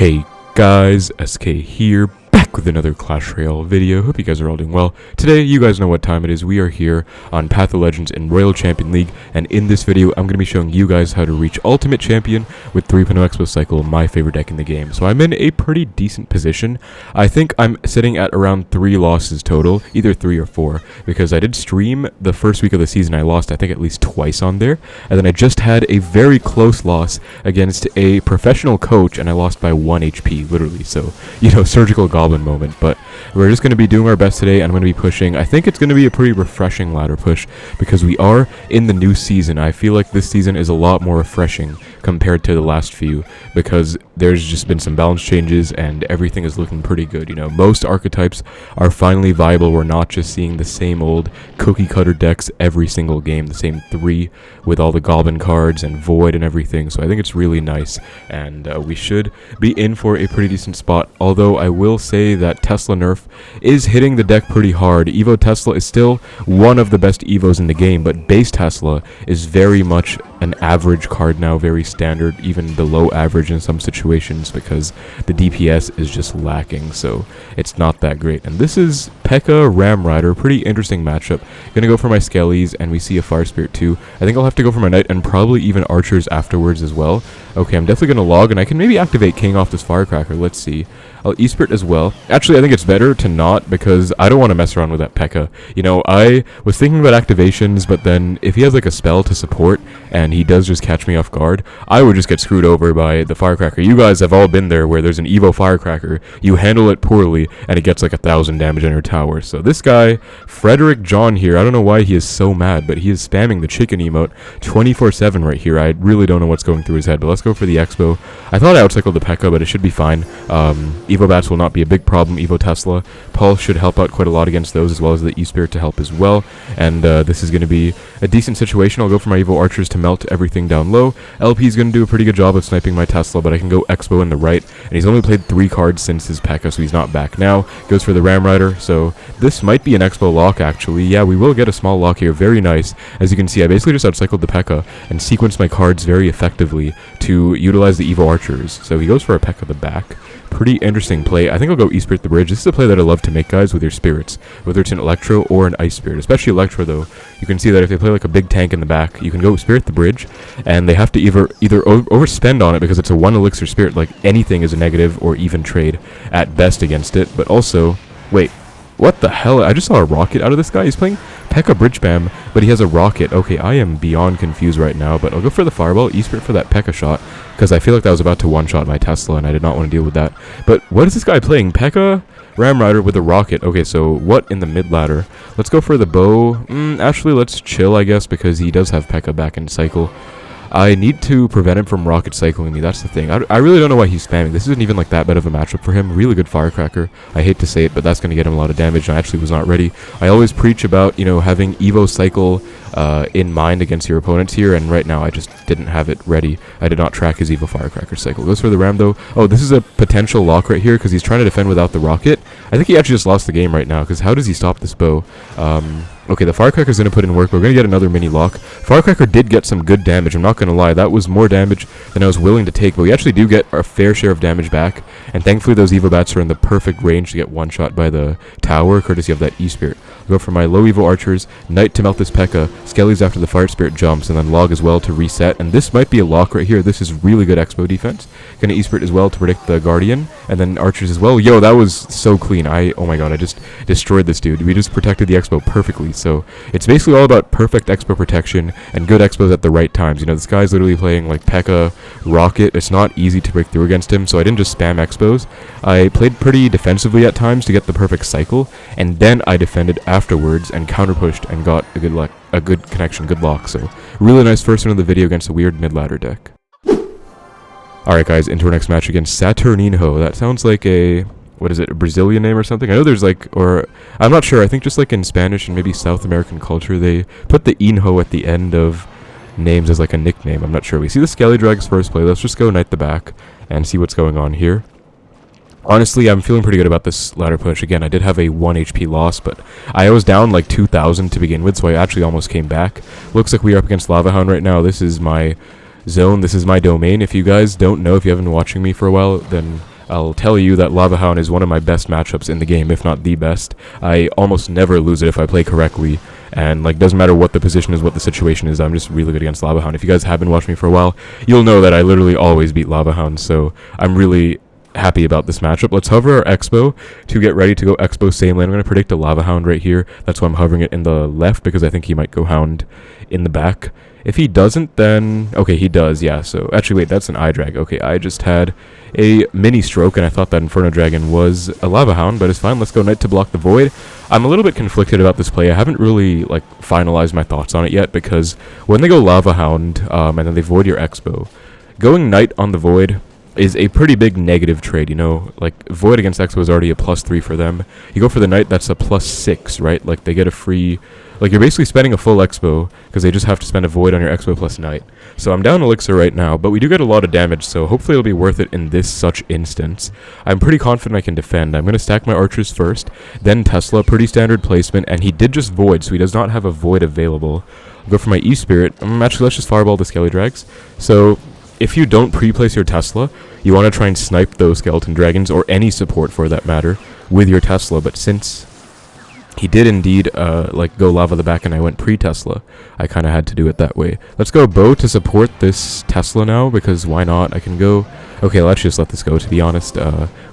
Hey guys, SK here, back with another Clash Royale video. Hope you guys are all doing well. Today, you guys know what time it is. We are here on Path of Legends in Royal Champion League, and in this video, I'm going to be showing you guys how to reach Ultimate Champion with 3.0 Xbow Cycle, my favorite deck in the game. So I'm in a pretty decent position. I think I'm sitting at around 3 losses total, either 3 or 4, because I did stream the first week of the season. I lost, I think, at least twice on there, and then I just had a very close loss against a professional coach, and I lost by 1 HP, literally. So, you know, surgical Goblin moment. But we're just going to be doing our best today. I'm going to be pushing. I think it's going to be a pretty refreshing ladder push because we are in the new season. I feel like this season is a lot more refreshing compared to the last few because there's just been some balance changes and everything is looking pretty good. You know, most archetypes are finally viable. We're not just seeing the same old cookie cutter decks every single game, the same 3 with all the Goblin cards and Void and everything. So I think it's really nice, and we should be in for a pretty decent spot. Although I will say that Tesla nerf is hitting the deck pretty hard. Evo Tesla is still one of the best Evos in the game, but base Tesla is very much an average card now, very standard, even below average in some situations because the DPS is just lacking, so it's not that great. And this is P.E.K.K.A Ram Rider, pretty interesting matchup. Gonna go for my Skeles, and we see a Fire Spirit too. I think I'll have to go for my Knight and probably even Archers afterwards as well. Okay, I'm definitely gonna log, and I can maybe activate King off this Firecracker. Let's see. I'll E-Spirit as well. Actually, I think it's better to not because I don't want to mess around with that P.E.K.K.A. You know, I was thinking about activations, but then if he has like a spell to support and he does just catch me off guard, I would just get screwed over by the Firecracker. You guys have all been there where there's an Evo Firecracker, you handle it poorly, and it gets like 1,000 damage on your tower. So this guy, Frederick John here, I don't know why he is so mad, but he is spamming the chicken emote 24/7 right here. I really don't know what's going through his head, but let's go for the Xbow. I thought I outcycled the P.E.K.K.A, but it should be fine. Evo Bats will not be a big problem. Evo Tesla, Pulse should help out quite a lot against those, as well as the E-Spirit to help as well. And this is going to be a decent situation. I'll go for my Evo Archers to melt everything down low. LP is going to do a pretty good job of sniping my Tesla, but I can go Xbow in the right. And he's only played 3 cards since his P.E.K.K.A, so he's not back now. Goes for the Ram Rider, so this might be an Xbow lock, actually. Yeah, we will get a small lock here. Very nice. As you can see, I basically just outcycled the P.E.K.K.A and sequenced my cards very effectively to utilize the Evo Archers. So he goes for a P.E.K.K.A the back. Pretty interesting play. I think I'll go E-Spirit the bridge. This is a play that I love to make, guys, with your spirits, whether it's an Electro or an Ice Spirit. Especially Electro, though. You can see that if they play like a big tank in the back, you can go Spirit the bridge, and they have to either overspend on it because it's a 1 elixir spirit. Like anything is a negative or even trade at best against it. But also, wait, what the hell? I just saw a rocket out of this guy. He's playing P.E.K.K.A Bridgespam, but he has a rocket. Okay, I am beyond confused right now, but I'll go for the Fireball, E-Spirit for that P.E.K.K.A shot, because I feel like that was about to one-shot my Tesla, and I did not want to deal with that. But what is this guy playing? P.E.K.K.A Ram Rider with a rocket. Okay, so what in the mid-ladder? Let's go for the bow. Actually, let's chill, I guess, because he does have P.E.K.K.A back in cycle. I need to prevent him from rocket cycling me. That's the thing. I really don't know why he's spamming. This isn't even like that bad of a matchup for him. Really good Firecracker. I hate to say it, but that's going to get him a lot of damage. I actually was not ready. I always preach about, you know, having Evo Cycle in mind against your opponents here, and right now I just didn't have it ready. I did not track his Evo Firecracker cycle. Goes for the Ram, though. Oh, this is a potential lock right here because he's trying to defend without the rocket. I think he actually just lost the game right now because how does he stop this bow? Okay, the Firecracker is going to put in work. We're going to get another mini lock. Firecracker did get some good damage. I'm not going to lie. That was more damage than I was willing to take, but we actually do get our fair share of damage back. And thankfully, those Evo Bats are in the perfect range to get one-shot by the tower, courtesy of that E-Spirit. I'll go for my low Evo Archers, Knight to melt this P.E.K.K.A, Skeles after the Fire Spirit jumps, and then log as well to reset. And this might be a lock right here. This is really good Xbow defense. Going to E-Spirit as well to predict the Guardian, and then Archers as well. Yo, that was so clean. Oh my god, I just destroyed this dude. We just protected the Xbow perfectly, so it's basically all about perfect Xbow protection and good Xbows at the right times. You know, this guy's literally playing like P.E.K.K.A Rocket. It's not easy to break through against him, so I didn't just spam Xbows. I played pretty defensively at times to get the perfect cycle, and then I defended afterwards and counter-pushed and got a good connection, good lock. So really nice first one of the video against a weird mid-ladder deck. Alright guys, into our next match against Saturnino. That sounds like a, what is it, a Brazilian name or something? I know there's like, or I'm not sure, I think just like in Spanish and maybe South American culture, they put the Inho at the end of names as like a nickname. I'm not sure. We see the Skelly Drag's first play. Let's just go Knight the back and see what's going on here. Honestly, I'm feeling pretty good about this ladder push. Again, I did have a 1 HP loss, but I was down like 2,000 to begin with, so I actually almost came back. Looks like we are up against LavaHound right now. This is my zone. This is my domain. If you guys don't know, if you haven't been watching me for a while, then I'll tell you that Lava Hound is one of my best matchups in the game, if not the best. I almost never lose it if I play correctly, and like doesn't matter what the position is, what the situation is, I'm just really good against Lava Hound. If you guys have been watching me for a while, you'll know that I literally always beat Lava Hound, so I'm really happy about this matchup. Let's hover our Xbow to get ready to go Xbow same lane. I'm going to predict a Lava Hound right here. That's why I'm hovering it in the left, because I think he might go Hound in the back. If he doesn't, then... Okay, he does, yeah. So, actually, wait, that's an eye drag. Okay, I just had a mini stroke, and I thought that Inferno Dragon was a Lava Hound, but it's fine. Let's go Knight to block the Void. I'm a little bit conflicted about this play. I haven't really, like, finalized my thoughts on it yet, because when they go Lava Hound, and then they Void your Xbow, going Knight on the Void is a pretty big negative trade, you know? Like, Void against Xbow is already a +3 for them. You go for the Knight, that's a +6, right? Like, they get a free... Like, you're basically spending a full Xbow, because they just have to spend a Void on your Xbow plus Knight. So I'm down Elixir right now, but we do get a lot of damage, so hopefully it'll be worth it in this such instance. I'm pretty confident I can defend. I'm going to stack my archers first, then Tesla, pretty standard placement, and he did just Void, so he does not have a Void available. I'll go for my E-Spirit. Actually, let's just Fireball the Skelly Drags. So... if you don't pre-place your Tesla, you want to try and snipe those skeleton dragons, or any support for that matter, with your Tesla. But since he did indeed like go lava the back and I went pre-Tesla, I kind of had to do it that way. Let's go bow to support this Tesla now, because why not? I can go... Okay, let's just let this go, to be honest.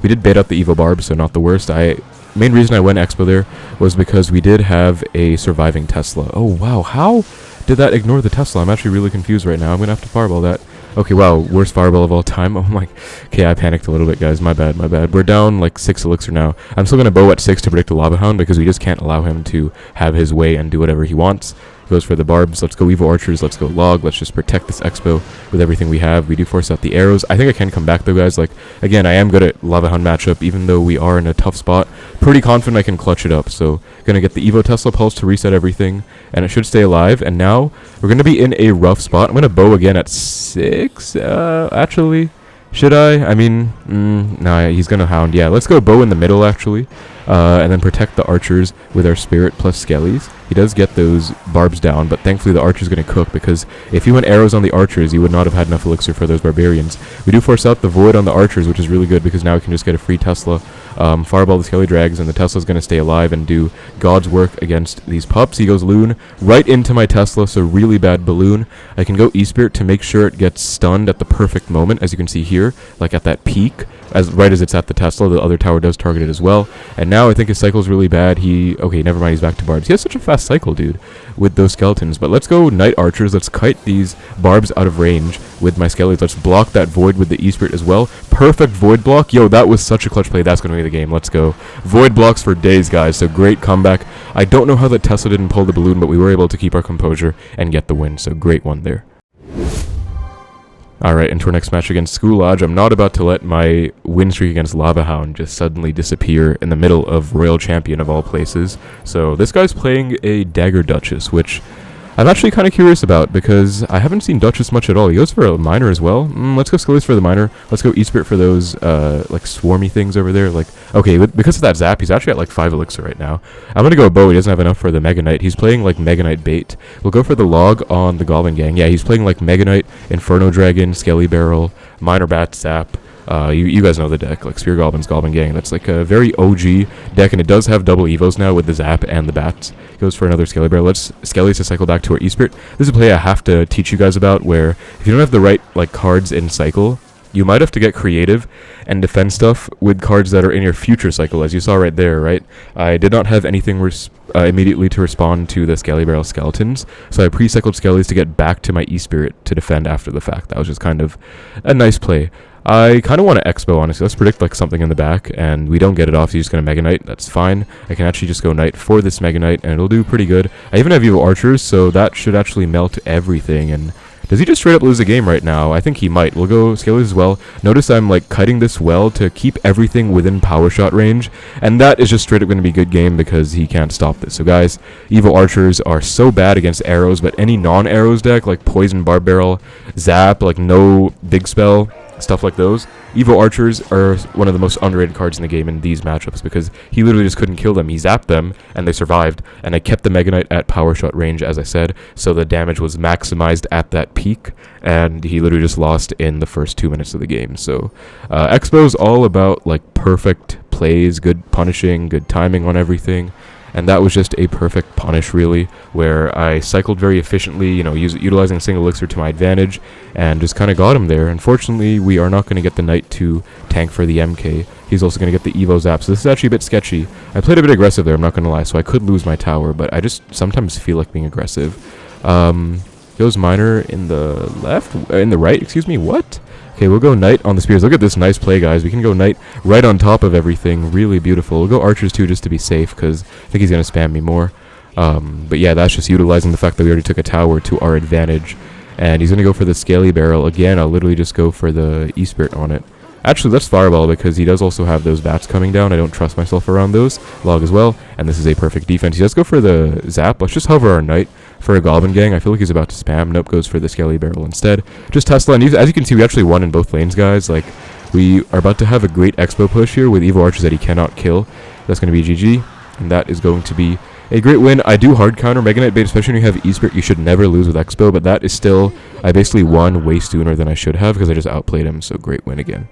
We did bait out the Evo Barbs, so not the worst. Main reason I went Expo there was because we did have a surviving Tesla. Oh, wow. How did that ignore the Tesla? I'm actually really confused right now. I'm going to have to fireball that. Okay, wow, worst fireball of all time. Oh my... Okay, I panicked a little bit, guys. My bad, my bad. We're down, like, 6 elixir now. I'm still going to bow at 6 to predict a Lava Hound, because we just can't allow him to have his way and do whatever he wants. Goes for the Barbs. Let's go Evo Archers. Let's go Log. Let's just protect this Expo with everything we have. We do force out the arrows. I think I can come back, though, guys. Like, again, I am good at Lava Hound matchup, even though we are in a tough spot. Pretty confident I can clutch it up. So, gonna get the Evo Tesla Pulse to reset everything, and it should stay alive. And now, we're gonna be in a rough spot. I'm gonna bow again at 6. Actually... should I? I mean, nah, he's gonna Hound. Yeah, let's go bow in the middle, actually. And then protect the archers with our Spirit plus Skeles. He does get those Barbs down, but thankfully the archer's gonna cook, because if he went arrows on the archers, he would not have had enough elixir for those barbarians. We do force out the Void on the archers, which is really good, because now we can just get a free Tesla. Fireball the Skelly Drags, and the Tesla's gonna stay alive and do God's work against these pups. He goes Loon right into my Tesla, so really bad balloon. I can go E-Spirit to make sure it gets stunned at the perfect moment, as you can see here, like at that peak. Right as it's at the Tesla, the other tower does target it as well. And now I think his cycle's really bad. Okay, never mind, he's back to Barbs. He has such a fast cycle, dude, with those skeletons. But let's go Knight Archers. Let's kite these Barbs out of range with my Skellies. Let's block that Void with the E-Spirit as well. Perfect Void block. Yo, that was such a clutch play. That's going to be the game. Let's go. Void blocks for days, guys. So great comeback. I don't know how that Tesla didn't pull the balloon, but we were able to keep our composure and get the win. So great one there. Alright, into our next match against School Lodge. I'm not about to let my win streak against Lava Hound just suddenly disappear in the middle of Royal Champion of all places. So this guy's playing a Dagger Duchess, which I'm actually kind of curious about, because I haven't seen Duchess much at all. He goes for a Miner as well. Let's go Skeles for the Miner. Let's go E-Spirit for those, like, swarmy things over there. Like, okay, because of that Zap, he's actually at, like, 5 elixir right now. I'm gonna go Bow. He doesn't have enough for the Mega Knight. He's playing, like, Mega Knight bait. We'll go for the Log on the Goblin Gang. Yeah, he's playing, like, Mega Knight, Inferno Dragon, Skelly Barrel, Miner Bat, Zap. You guys know the deck, like Spear Goblins, Goblin Gang. That's like a very OG deck, and it does have double Evos now with the Zap and the Bats. Goes for another Skelly Barrel. Let's Skelly to cycle back to our E-Spirit. This is a play I have to teach you guys about, where if you don't have the right like cards in cycle, you might have to get creative and defend stuff with cards that are in your future cycle, as you saw right there, right? I did not have anything immediately to respond to the Skelly Barrel skeletons, so I pre-cycled Skellies to get back to my E-Spirit to defend after the fact. That was just kind of a nice play. I kind of want to Expo, honestly. Let's predict like something in the back, and we don't get it off, so he's just going to Mega Knight. That's fine. I can actually just go Knight for this Mega Knight, and it'll do pretty good. I even have Evo Archers, so that should actually melt everything. And does he just straight up lose the game right now? I think he might. We'll go Skeles as well. Notice I'm like kiting this well to keep everything within power shot range, and that is just straight up going to be a good game because he can't stop this. So guys, Evo Archers are so bad against arrows, but any non-arrows deck like Poison Barb Barrel, Zap, like no big spell, stuff like those, Evo Archers are one of the most underrated cards in the game in these matchups because he literally just couldn't kill them. He zapped them, and they survived, and I kept the Mega Knight at power shot range, as I said, so the damage was maximized at that peak, and he literally just lost in the first 2 minutes of the game. So Xbow's all about like perfect plays, good punishing, good timing on everything. And that was just a perfect punish, really, where I cycled very efficiently, you know, utilizing single elixir to my advantage, and just kind of got him there. Unfortunately, we are not going to get the Knight to tank for the MK. He's also going to get the Evo Zap, so this is actually a bit sketchy. I played a bit aggressive there, I'm not going to lie, so I could lose my tower, but I just sometimes feel like being aggressive. Goes Miner in the left? In the right, excuse me, what? Okay, we'll go Knight on the spears. Look at this nice play, guys. We can go Knight right on top of everything. Really beautiful. We'll go Archers too, just to be safe, because I think he's going to spam me more. But yeah, that's just utilizing the fact that we already took a tower to our advantage. And he's going to go for the Scaly Barrel. Again, I'll literally just go for the E-Spirit on it. Actually, let's Fireball, because he does also have those bats coming down. I don't trust myself around those. Log as well. And this is a perfect defense. He does go for the Zap. Let's just hover our Knight for a Goblin gang. I feel like he's about to spam. Nope, goes for the Scaly Barrel instead. Just Tesla. And as you can see, we actually won in both lanes, guys. Like, we are about to have a great Xbow push here with Evo Archers that he cannot kill. That's going to be GG. And that is going to be a great win. I do hard counter Mega Knight bait, especially when you have E-Spirit. You should never lose with Xbow. But that is still, I basically won way sooner than I should have because I just outplayed him. So great win again.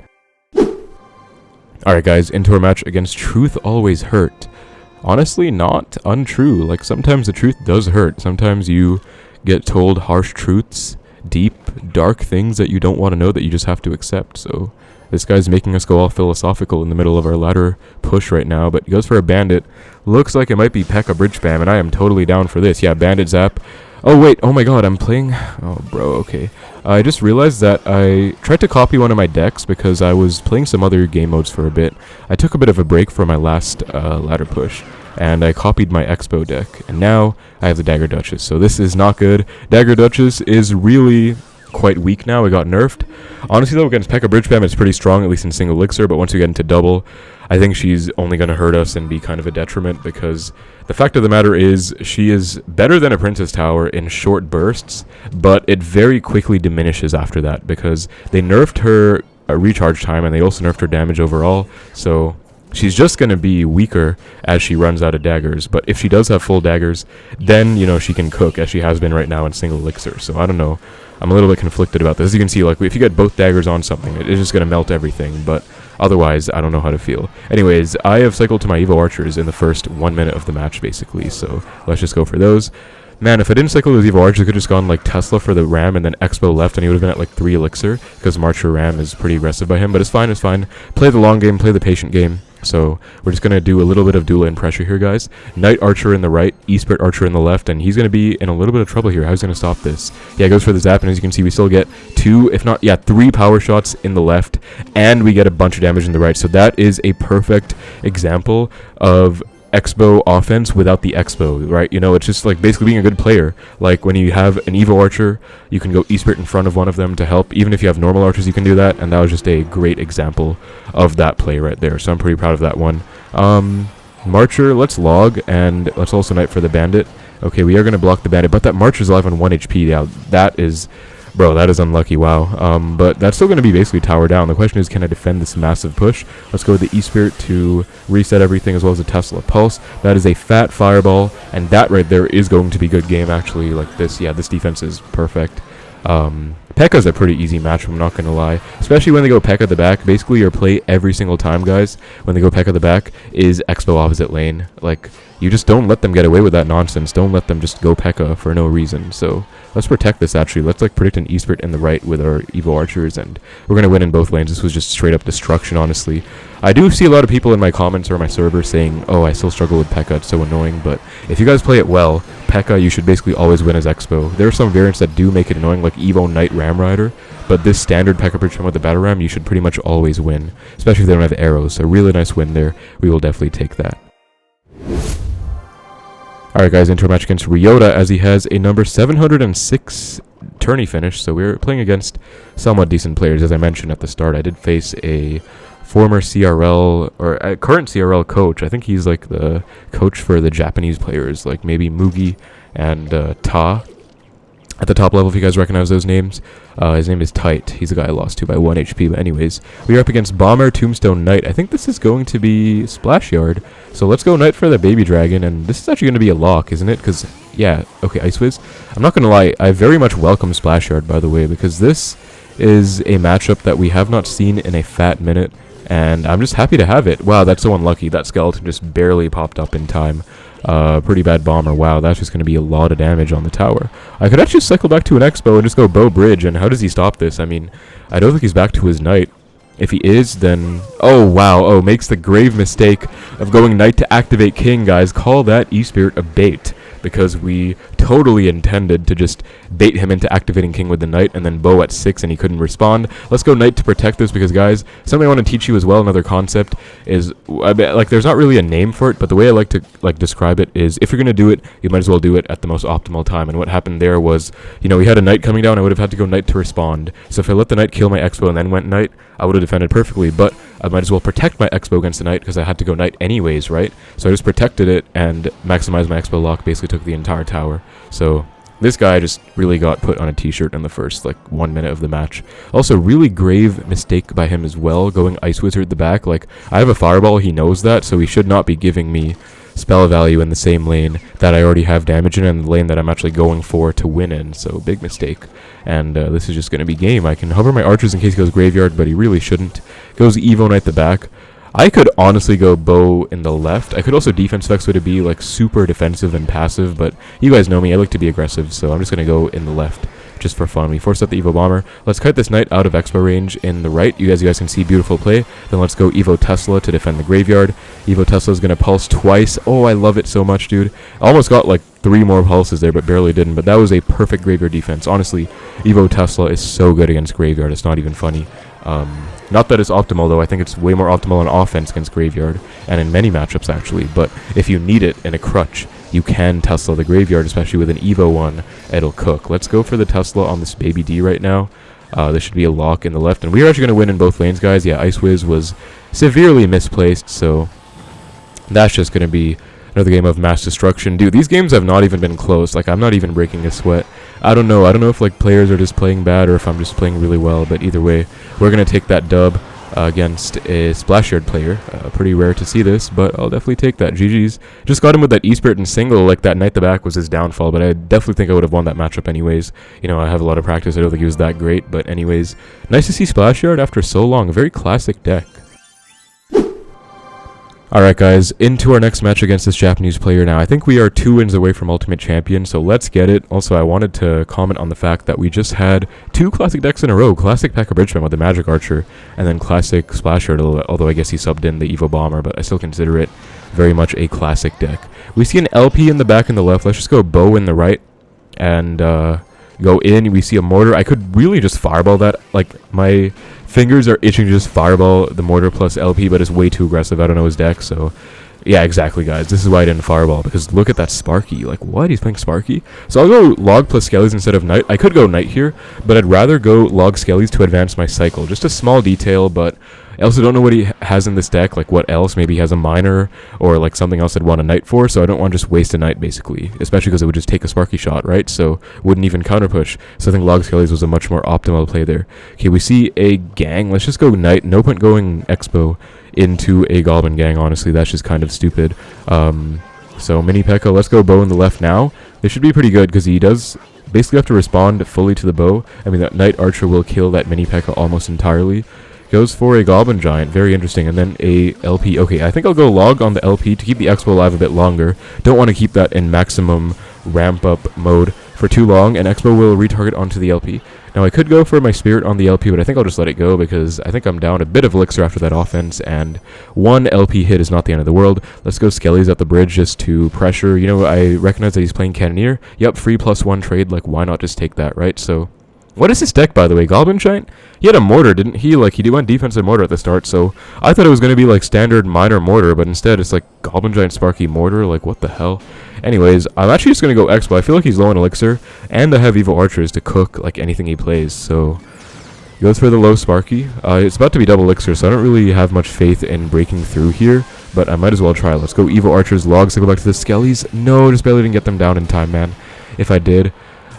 Alright guys, into our match against Truth Always Hurt. Honestly, not untrue. Like, sometimes the truth does hurt. Sometimes you get told harsh truths, deep, dark things that you don't want to know that you just have to accept. So, this guy's making us go all philosophical in the middle of our ladder push right now, but he goes for a Bandit. Looks like it might be P.E.K.K.A Bridgespam, and I am totally down for this. Yeah, Bandit Zap. Oh wait, oh my god, I'm playing... Oh bro, okay. I just realized that I tried to copy one of my decks because I was playing some other game modes for a bit. I took a bit of a break for my last ladder push, and I copied my Xbow deck, and now I have the Dagger Duchess, so this is not good. Dagger Duchess is really quite weak now. It got nerfed. Honestly though, against P.E.K.K.A Bridgespam, it's pretty strong, at least in single elixir, but once we get into double, I think she's only going to hurt us and be kind of a detriment, because the fact of the matter is she is better than a Princess Tower in short bursts, but it very quickly diminishes after that because they nerfed her recharge time and they also nerfed her damage overall, so she's just going to be weaker as she runs out of daggers. But if she does have full daggers, then, you know, she can cook as she has been right now in single elixir. So I don't know. I'm a little bit conflicted about this. As you can see, like, if you get both daggers on something, it's just going to melt everything. But otherwise, I don't know how to feel. Anyways, I have cycled to my Evo Archers in the first 1 minute of the match, basically. So let's just go for those. Man, if I didn't cycle with Evo Archers, I could have just gone like Tesla for the Ram and then Xbow left, and he would have been at like 3 elixir, because Marcher Ram is pretty aggressive by him. But it's fine, it's fine. Play the long game, play the patient game. So we're just going to do a little bit of dual and pressure here, guys. Knight Archer in the right, E-Spirit Archer in the left, and he's going to be in a little bit of trouble here. How's he going to stop this? Yeah, goes for the Zap, and as you can see, we still get 2, if not, yeah, 3 power shots in the left, and we get a bunch of damage in the right. So that is a perfect example of Xbow offense without the Xbow, right? You know, it's just like basically being a good player. Like when you have an Evo Archer, you can go E-Spirit in front of one of them to help. Even if you have normal Archers, you can do that, and that was just a great example of that play right there. So I'm pretty proud of that one. Marcher, let's log, and let's also Knight for the Bandit. Okay, we are going to block the Bandit, but that Marcher's alive on 1 HP. Yeah, that is... Bro, that is unlucky, wow. But that's still going to be basically tower down. The question is, can I defend this massive push? Let's go with the E-Spirit to reset everything, as well as a Tesla Pulse. That is a fat fireball, and that right there is going to be good game, actually. Like this, yeah, this defense is perfect. P.E.K.K.A is a pretty easy match, I'm not going to lie. Especially when they go P.E.K.K.A the back. Basically, your play every single time, guys, when they go P.E.K.K.A the back, is Xbow opposite lane. Like, you just don't let them get away with that nonsense. Don't let them just go P.E.K.K.A for no reason. So let's protect this, actually. Let's like predict an E-Spirit in the right with our Evo Archers, and we're going to win in both lanes. This was just straight up destruction, honestly. I do see a lot of people in my comments or my server saying, oh, I still struggle with P.E.K.K.A, it's so annoying. But if you guys play it well, P.E.K.K.A, you should basically always win as Xbow. There are some variants that do make it annoying, like Evo Knight Ram Rider, but this standard P.E.K.K.A Bridgespam with the Battle Ram, you should pretty much always win, especially if they don't have arrows. So really nice win there. We will definitely take that. Alright guys, into a match against Ryota, as he has a number 706 tourney finish. So we're playing against somewhat decent players. As I mentioned at the start, I did face a former CRL, or a current CRL coach. I think he's like the coach for the Japanese players, like maybe Mugi and Ta. at the top level, if you guys recognize those names. His name is Tight. He's the guy I lost to by 1 HP. But anyways, we are up against Bomber, Tombstone, Knight. I think this is going to be Splashyard. So let's go Knight for the Baby Dragon. And this is actually going to be a lock, isn't it? Because, yeah, okay, Ice Wiz. I'm not going to lie, I very much welcome Splashyard, by the way, because this is a matchup that we have not seen in a fat minute. And I'm just happy to have it. Wow, that's so unlucky. That skeleton just barely popped up in time. Pretty bad bomber. Wow, that's just going to be a lot of damage on the tower. I could actually cycle back to an Xbow and just go bow bridge, and how does he stop this? I mean, I don't think he's back to his knight. If he is, then... Oh, wow. Oh, makes the grave mistake of going knight to activate king, guys. Call that E-Spirit a bait, because we totally intended to just bait him into activating king with the knight and then bow at 6 and he couldn't respond. Let's go knight to protect this, because guys, something I want to teach you as well, another concept is, like, there's not really a name for it, but the way I like to describe it is, if you're going to do it, you might as well do it at the most optimal time. And what happened there was, you know, we had a knight coming down, I would have had to go knight to respond. So if I let the knight kill my Xbow and then went knight, I would have defended perfectly, but I might as well protect my Xbow against the knight because I had to go knight anyways, right? So I just protected it and maximized my Xbow lock, basically took the entire tower. So this guy just really got put on a t-shirt in the first, like, 1 minute of the match. Also, really grave mistake by him as well, going Ice Wizard at the back. Like, I have a fireball, he knows that, so he should not be giving me spell value in the same lane that I already have damage in and the lane that I'm actually going for to win in. So, big mistake. And this is just going to be game. I can hover my archers in case he goes graveyard, but he really shouldn't. Goes Evo Knight the back. I could honestly go bow in the left. I could also defense Vexo to be like super defensive and passive, but you guys know me, I like to be aggressive, so I'm just going to go in the left just for fun. We force out the Evo Bomber. Let's kite this knight out of Xbow range in the right. You guys can see beautiful play. Then let's go Evo Tesla to defend the graveyard. Evo Tesla is going to pulse twice. Oh, I love it so much, dude. I almost got like 3 more pulses there, but barely didn't. But that was a perfect graveyard defense. Honestly, Evo Tesla is so good against graveyard. It's not even funny. Not that it's optimal, though. I think it's way more optimal on offense against graveyard, and in many matchups, actually. But if you need it in a crutch, you can Tesla the graveyard, especially with an Evo one. It'll cook. Let's go for the Tesla on this Baby D right now. This should be a lock in the left, and we are actually going to win in both lanes, guys. Yeah, Ice Wiz was severely misplaced, so that's just going to be another game of mass destruction. Dude, these games have not even been close. Like, I'm not even breaking a sweat. I don't know if like players are just playing bad or if I'm just playing really well, but either way, we're going to take that dub against a Splashyard player. Pretty rare to see this, but I'll definitely take that. GG's. Just got him with that E-Spirit and single, like that knight the back was his downfall, but I definitely think I would have won that matchup anyways. You know, I have a lot of practice. I don't think he was that great, but anyways, nice to see Splashyard after so long. A very classic deck. Alright guys, into our next match against this Japanese player now. I think we are 2 wins away from Ultimate Champion, so let's get it. Also, I wanted to comment on the fact that we just had 2 classic decks in a row. Classic P.E.K.K.A Bridgespam with the Magic Archer, and then classic Splashyard, although I guess he subbed in the Evo Bomber, but I still consider it very much a classic deck. We see an LP in the back and the left. Let's just go bow in the right, and go in. We see a Mortar. I could really just fireball that. Like, my fingers are itching to just fireball the Mortar plus LP, but it's way too aggressive. I don't know his deck, so yeah, exactly, guys. This is why I didn't fireball, because look at that Sparky. Like, what? He's playing Sparky? So I'll go log plus Skeles instead of knight. I could go knight here, but I'd rather go log Skeles to advance my cycle. Just a small detail, but I also don't know what he has in this deck, like what else. Maybe he has a miner or like something else I'd want a knight for, so I don't want to just waste a knight, basically, especially because it would just take a Sparky shot, right? So wouldn't even counter push. So I think log Skeles was a much more optimal play there. Okay, we see a gang. Let's just go knight. No point going Xbow into a Goblin gang, honestly. That's just kind of stupid. So mini P.E.K.K.A, let's go bow in the left now. This should be pretty good because he does basically have to respond fully to the bow. I mean, that knight archer will kill that mini P.E.K.K.A almost entirely. Goes for a Goblin Giant, very interesting, and then a LP. Okay, I think I'll go log on the LP to keep the Xbow alive a bit longer. Don't want to keep that in maximum ramp-up mode for too long, and Xbow will retarget onto the LP. Now, I could go for my Spirit on the LP, but I think I'll just let it go because I think I'm down a bit of Elixir after that offense, and 1 LP hit is not the end of the world. Let's go Skeles at the bridge just to pressure. You know, I recognize that he's playing Cannoneer. Yep, free +1 trade, like, why not just take that, right? So what is his deck, by the way? Goblin Giant? He had a Mortar, didn't he? Like, he went defensive Mortar at the start, so I thought it was going to be, like, standard minor Mortar, but instead it's, like, Goblin Giant Sparky Mortar. Like, what the hell? Anyways, I'm actually just going to go Xbow. I feel like he's low on Elixir, and I have Evo Archers to cook, like, anything he plays, so he goes for the low Sparky. It's about to be double Elixir, so I don't really have much faith in breaking through here, but I might as well try. Let's go Evo Archers, logs to go back to the Skeles. No, just barely didn't get them down in time, man. If I did,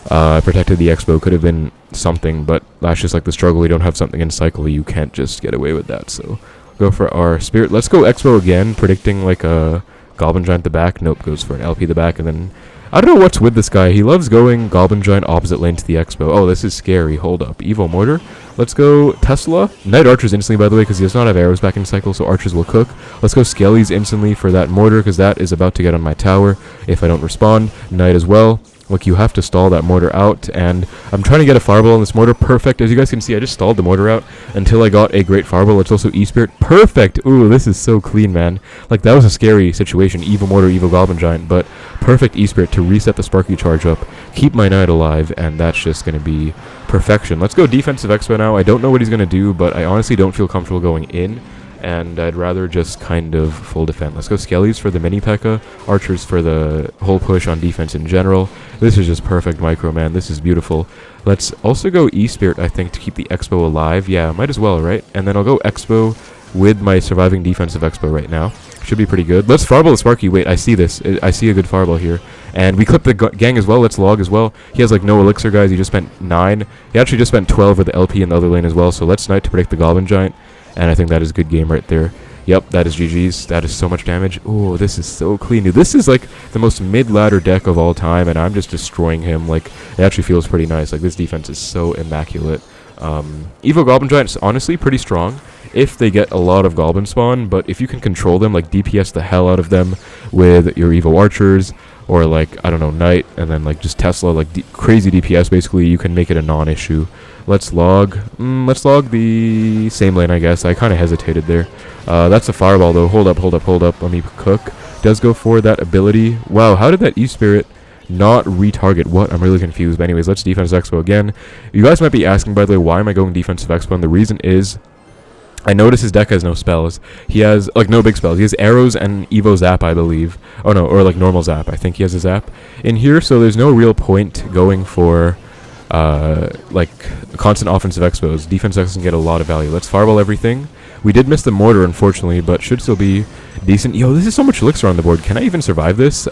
Protected the Xbow, could have been something, but that's just like the struggle. You don't have something in cycle, you can't just get away with that. So go for our spirit. Let's go Xbow again, predicting like a Goblin Giant at the back. Nope, goes for an LP at the back, and then I don't know what's with this guy. He loves going Goblin Giant opposite lane to the Xbow. Oh, this is scary. Hold up. Evo Mortar. Let's go Tesla. Knight Archers instantly, by the way, because he does not have arrows back in cycle, so Archers will cook. Let's go Skeles instantly for that Mortar, because that is about to get on my tower if I don't respond. Knight as well. Look, you have to stall that Mortar out, and I'm trying to get a Fireball on this Mortar. Perfect. As you guys can see, I just stalled the Mortar out until I got a great Fireball. It's also E-Spirit. Perfect. Ooh, this is so clean, man. Like, that was a scary situation. Evo Mortar, Evo Goblin Giant, but perfect E-Spirit to reset the Sparky charge up, keep my Knight alive, and that's just going to be perfection. Let's go defensive Expo now. I don't know what he's going to do, but I honestly don't feel comfortable going in, and I'd rather just kind of full defend. Let's go Skeles for the mini P.E.K.K.A, Archers for the whole push on defense in general. This is just perfect micro, man. This is beautiful. Let's also go E-Spirit, I think, to keep the Xbow alive. Yeah, might as well, right? And then I'll go Xbow with my surviving defensive Xbow right now. Should be pretty good. Let's Fireball the Sparky. Wait, I see this. I see a good Fireball here. And we clip the gang as well. Let's log as well. He has like no elixir, guys. He just spent 9. He actually just spent 12 with the LP in the other lane as well. So let's Knight to predict the Goblin Giant. And I think that is a good game right there. Yep, that is GG's. That is so much damage. Oh, this is so clean, dude. This is like the most mid-ladder deck of all time, and I'm just destroying him. Like, it actually feels pretty nice. Like, this defense is so immaculate. Evo Goblin Giant is honestly pretty strong if they get a lot of Goblin spawn, but if you can control them, like DPS the hell out of them with your Evo Archers, or like, I don't know, Knight, and then like just Tesla, like crazy DPS, basically, you can make it a non-issue. Let's log the same lane, I guess. I kind of hesitated there. That's a Fireball, though. Hold up. Let me cook. Does go for that ability. Wow, how did that E-Spirit not retarget? What? I'm really confused. But anyways, let's defense Expo again. You guys might be asking, by the way, why am I going defensive Expo? And the reason is, I notice his deck has no spells. He has, like, no big spells. He has arrows and Evo Zap, I believe. Oh, no, or, like, normal Zap. I think he has a Zap in here, so there's no real point going for like constant offensive expos. Defense doesn't get a lot of value. Let's Fireball everything. We did miss the Mortar, unfortunately, but should still be decent. Yo, this is so much elixir on the board. Can I even survive this?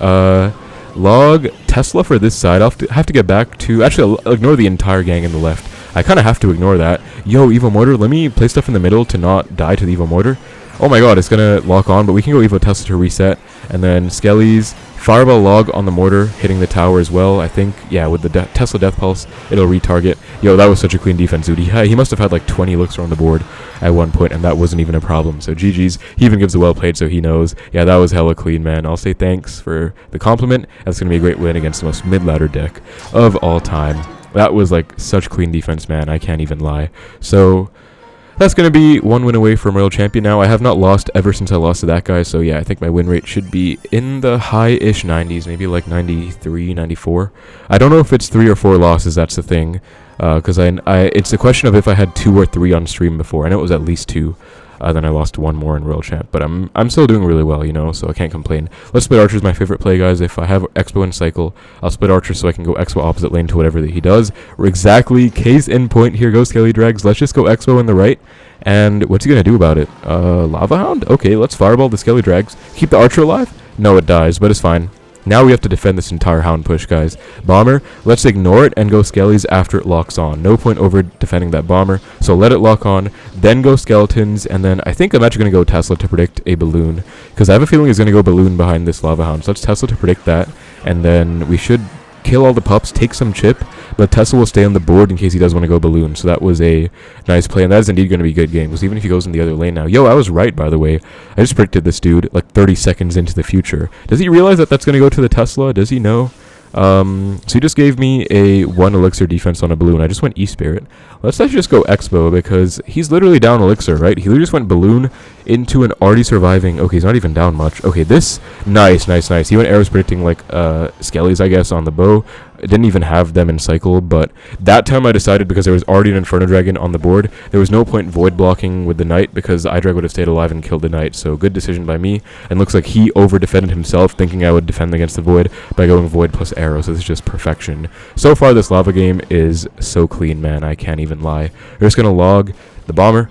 Log Tesla for this side. I'll have to get back to... Actually, I'll ignore the entire gang in the left. I kind of have to ignore that. Yo, Evo Mortar, let me play stuff in the middle to not die to the Evo Mortar. Oh my god, it's going to lock on, but we can go Evo Tesla to reset. And then Skeles, Fireball log on the Mortar, hitting the tower as well. I think, yeah, with the Tesla Death Pulse, it'll retarget. Yo, that was such a clean defense, dude. He must have had like 20 elixir on the board at one point, and that wasn't even a problem. So GG's. He even gives a well played, so he knows. Yeah, that was hella clean, man. I'll say thanks for the compliment. That's going to be a great win against the most mid-ladder deck of all time. That was like such clean defense, man. I can't even lie. So that's going to be one win away from Royal Champion now. I have not lost ever since I lost to that guy. So yeah, I think my win rate should be in the high-ish 90s, maybe like 93, 94. I don't know if it's 3 or 4 losses. That's the thing. Because it's a question of if I had 2 or 3 on stream before. I know it was at least 2. Then I lost 1 more in Royal Champ. But I'm still doing really well, you know, so I can't complain. Let's split Archers, my favorite play, guys. If I have Xbow in cycle, I'll split Archers so I can go Xbow opposite lane to whatever that he does. Exactly. Case in point. Here goes Skelly Drags. Let's just go Xbow in the right. And what's he going to do about it? Lava Hound? Okay, let's Fireball the Skelly Drags. Keep the Archer alive? No, it dies, but it's fine. Now we have to defend this entire Hound push, guys. Bomber, let's ignore it and go Skellies after it locks on. No point over defending that Bomber, so let it lock on, then go Skeletons, and then I think I'm actually going to go Tesla to predict a Balloon, because I have a feeling he's going to go Balloon behind this Lava Hound. So let's Tesla to predict that, and then we should kill all the pups, take some chip, but Tesla will stay on the board in case he does want to go Balloon. So that was a nice play, and that is indeed going to be a good game, because even if he goes in the other lane now... Yo, I was right, by the way. I just predicted this dude like 30 seconds into the future. Does he realize that that's going to go to the Tesla? Does he know? So he just gave me a 1 elixir defense on a Balloon. I just went E-Spirit. Let's actually just go Xbow, because he's literally down elixir, right? He literally just went Balloon into an already surviving... Okay, he's not even down much. Okay, this... Nice. He went arrows predicting, like, Skellies, I guess, on the bow. I didn't even have them in cycle, but that time I decided, because there was already an Inferno Dragon on the board, there was no point void blocking with the Knight, because iDrag would have stayed alive and killed the Knight. So good decision by me, and looks like he over-defended himself, thinking I would defend against the void by going void plus arrow. So this is just perfection. So far, this lava game is so clean, man. I can't even lie. We're just gonna log the Bomber.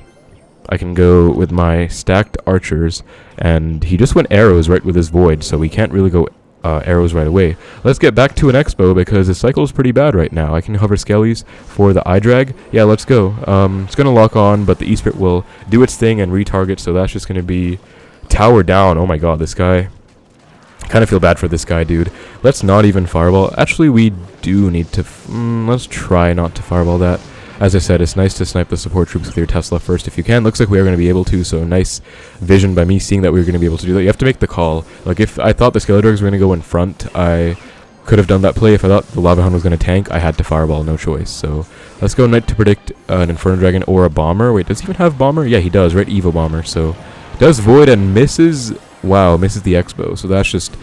I can go with my stacked Archers, and he just went arrows right with his void, so we can't really go arrows right away. Let's get back to an Xbow because the cycle is pretty bad right now. I can hover Skeles for the eye drag. Yeah, let's go. It's going to lock on, but the E-Spirit will do its thing and retarget, so that's just going to be tower down. Oh my god, this guy. Kind of feel bad for this guy, dude. Let's not even fireball. Actually, we do need to... let's try not to fireball that. As I said, it's nice to snipe the support troops with your Tesla first if you can. Looks like we are going to be able to, so nice vision by me seeing that we were going to be able to do that. You have to make the call. Like, if I thought the Skeletorgs were going to go in front, I could have done that play. If I thought the Lava Hound was going to tank, I had to fireball, no choice. So, let's go Knight to predict an Inferno Dragon or a Bomber. Wait, does he even have Bomber? Yeah, he does, right? Evo Bomber. So, does Void and misses... Wow, misses the Xbow. So that's just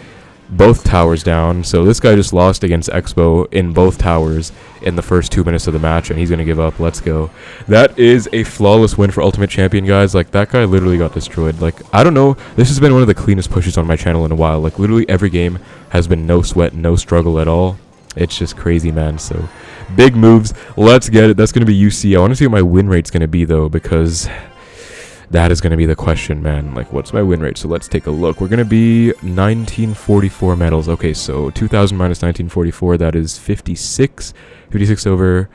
both towers down. So this guy just lost against Xbow in both towers in the first 2 minutes of the match, and he's going to give up. Let's go. That is a flawless win for Ultimate Champion, guys. Like, that guy literally got destroyed. Like, I don't know. This has been one of the cleanest pushes on my channel in a while. Like, literally every game has been no sweat, no struggle at all. It's just crazy, man. So, big moves. Let's get it. That's going to be UC. I want to see what my win rate's going to be, though, because... that is going to be the question, man. Like, what's my win rate? So let's take a look. We're going to be 1944 medals. Okay, so 2,000 minus 1944, that is 56. 56 over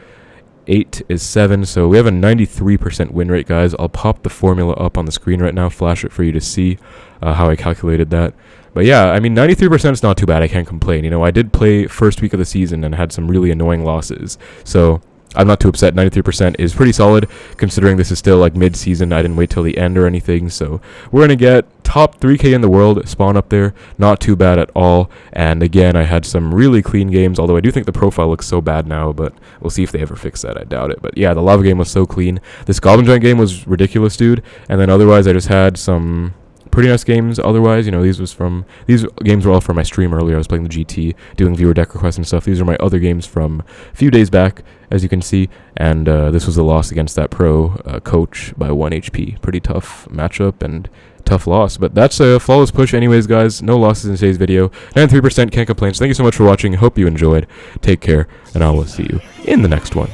8 is 7. So we have a 93% win rate, guys. I'll pop the formula up on the screen right now, flash it for you to see how I calculated that. But yeah, I mean, 93% is not too bad. I can't complain. You know, I did play first week of the season and had some really annoying losses. So... I'm not too upset. 93% is pretty solid, considering this is still like mid-season. I didn't wait till the end or anything, so we're going to get top 3K in the world spawn up there. Not too bad at all. And again, I had some really clean games, although I do think the profile looks so bad now, but we'll see if they ever fix that. I doubt it. But yeah, the lava game was so clean. This Goblin Giant game was ridiculous, dude. And then otherwise, I just had some... pretty nice games otherwise. You know, these games were all from my stream earlier. I was playing the GT, doing viewer deck requests and stuff. These are my other games from a few days back, as you can see, and this was a loss against that pro coach by 1 HP. Pretty tough matchup and tough loss, but that's a flawless push anyways, guys. No losses in today's video. 93%, can't complain. So thank you so much for watching. Hope you enjoyed. Take care, and I will see you in the next one.